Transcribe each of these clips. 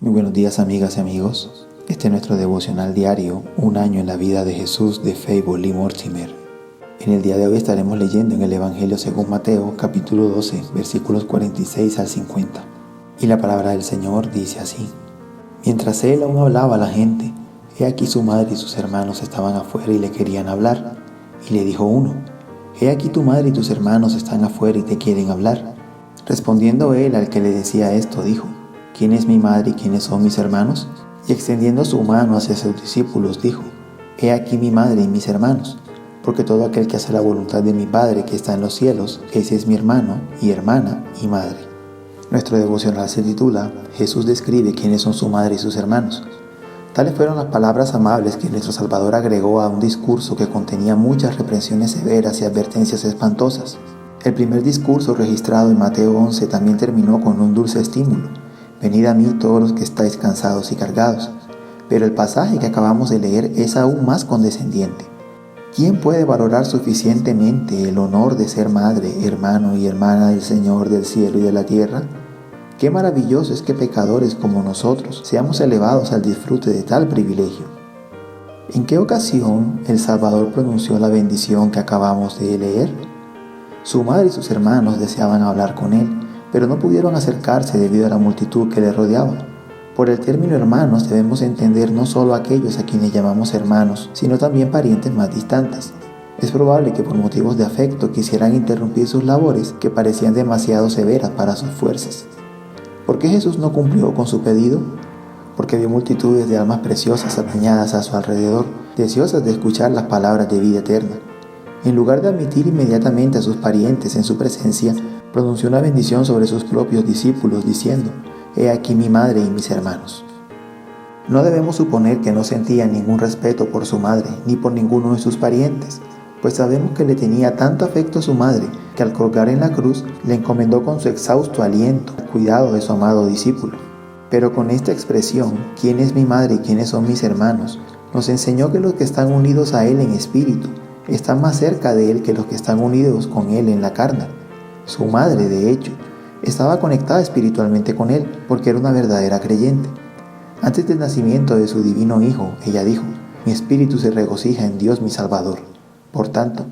Muy buenos días, amigas y amigos. Este es nuestro devocional diario, Un año en la vida de Jesús, de Fable Lee Mortimer. En el día de hoy estaremos leyendo en el Evangelio según Mateo, capítulo 12, versículos 46 al 50. Y la palabra del Señor dice así: Mientras él aún hablaba a la gente, he aquí su madre y sus hermanos estaban afuera y le querían hablar. Y le dijo uno: He aquí tu madre y tus hermanos están afuera y te quieren hablar. Respondiendo él al que le decía esto, dijo: ¿Quién es mi madre y quiénes son mis hermanos? Y extendiendo su mano hacia sus discípulos, dijo: He aquí mi madre y mis hermanos, porque todo aquel que hace la voluntad de mi Padre que está en los cielos, ese es mi hermano y hermana y madre. Nuestro devocional se titula Jesús describe quiénes son su madre y sus hermanos. Tales fueron las palabras amables que nuestro Salvador agregó a un discurso que contenía muchas reprensiones severas y advertencias espantosas. El primer discurso registrado en Mateo 11 también terminó con un dulce estímulo: Venid a mí todos los que estáis cansados y cargados. Pero el pasaje que acabamos de leer es aún más condescendiente. ¿Quién puede valorar suficientemente el honor de ser madre, hermano y hermana del Señor del cielo y de la tierra? Qué maravilloso es que pecadores como nosotros seamos elevados al disfrute de tal privilegio. ¿En qué ocasión el Salvador pronunció la bendición que acabamos de leer? Su madre y sus hermanos deseaban hablar con él, pero no pudieron acercarse debido a la multitud que le rodeaba. Por el término hermanos debemos entender no solo a aquellos a quienes llamamos hermanos, sino también parientes más distantes. Es probable que por motivos de afecto quisieran interrumpir sus labores que parecían demasiado severas para sus fuerzas. ¿Por qué Jesús no cumplió con su pedido? Porque vio multitudes de almas preciosas apiñadas a su alrededor, deseosas de escuchar las palabras de vida eterna. En lugar de admitir inmediatamente a sus parientes en su presencia, pronunció una bendición sobre sus propios discípulos diciendo: He aquí mi madre y mis hermanos. No debemos suponer que no sentía ningún respeto por su madre ni por ninguno de sus parientes, pues sabemos que le tenía tanto afecto a su madre que al colgar en la cruz le encomendó con su exhausto aliento el cuidado de su amado discípulo. Pero con esta expresión, ¿quién es mi madre y quiénes son mis hermanos?, nos enseñó que los que están unidos a Él en espíritu están más cerca de Él que los que están unidos con Él en la carne. Su madre, de hecho, estaba conectada espiritualmente con Él porque era una verdadera creyente. Antes del nacimiento de su divino Hijo, ella dijo: Mi espíritu se regocija en Dios mi Salvador. Por tanto,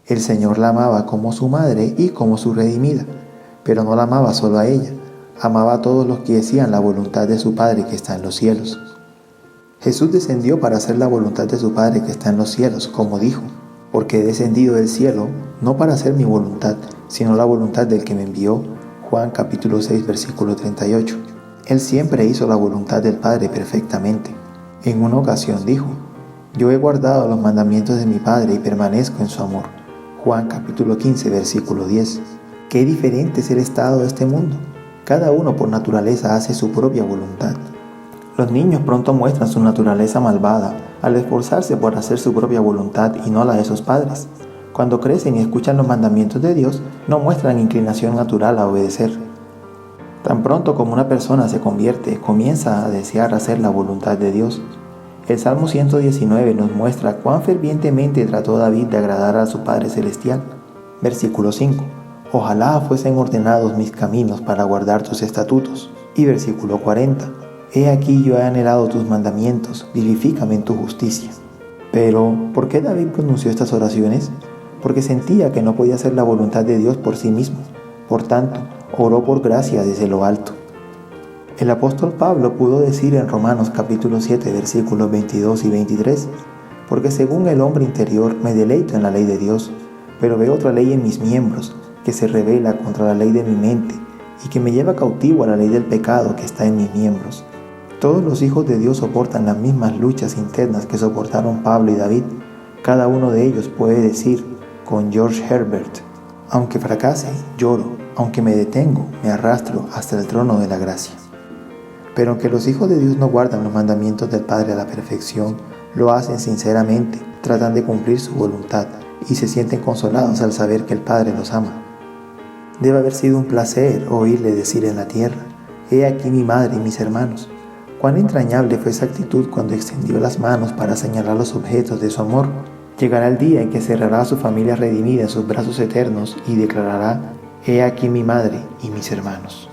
el Señor la amaba como su madre y como su redimida, pero no la amaba solo a ella, amaba a todos los que hacían la voluntad de su Padre que está en los cielos. Jesús descendió para hacer la voluntad de su Padre que está en los cielos, como dijo: Porque he descendido del cielo, no para hacer mi voluntad, sino la voluntad del que me envió. Juan capítulo 6, versículo 38. Él siempre hizo la voluntad del Padre perfectamente. En una ocasión dijo: Yo he guardado los mandamientos de mi Padre y permanezco en su amor. Juan capítulo 15, versículo 10. Qué diferente es el estado de este mundo. Cada uno por naturaleza hace su propia voluntad. Los niños pronto muestran su naturaleza malvada al esforzarse por hacer su propia voluntad y no la de sus padres. Cuando crecen y escuchan los mandamientos de Dios, no muestran inclinación natural a obedecer. Tan pronto como una persona se convierte, comienza a desear hacer la voluntad de Dios. El Salmo 119 nos muestra cuán fervientemente trató David de agradar a su Padre Celestial. Versículo 5. Ojalá fuesen ordenados mis caminos para guardar tus estatutos. Y versículo 40. He aquí yo he anhelado tus mandamientos, vivifícame en tu justicia. Pero, ¿por qué David pronunció estas oraciones? Porque sentía que no podía hacer la voluntad de Dios por sí mismo. Por tanto, oró por gracia desde lo alto. El apóstol Pablo pudo decir en Romanos capítulo 7, versículos 22 y 23: Porque según el hombre interior me deleito en la ley de Dios, pero veo otra ley en mis miembros, que se rebela contra la ley de mi mente, y que me lleva cautivo a la ley del pecado que está en mis miembros. Todos los hijos de Dios soportan las mismas luchas internas que soportaron Pablo y David. Cada uno de ellos puede decir, con George Herbert: Aunque fracase, lloro; aunque me detengo, me arrastro hasta el trono de la gracia. Pero aunque los hijos de Dios no guardan los mandamientos del Padre a la perfección, lo hacen sinceramente, tratan de cumplir su voluntad y se sienten consolados al saber que el Padre los ama. Debe haber sido un placer oírle decir en la tierra: He aquí mi madre y mis hermanos. Cuán entrañable fue esa actitud cuando extendió las manos para señalar los objetos de su amor. Llegará el día en que cerrará a su familia redimida en sus brazos eternos y declarará: He aquí mi madre y mis hermanos.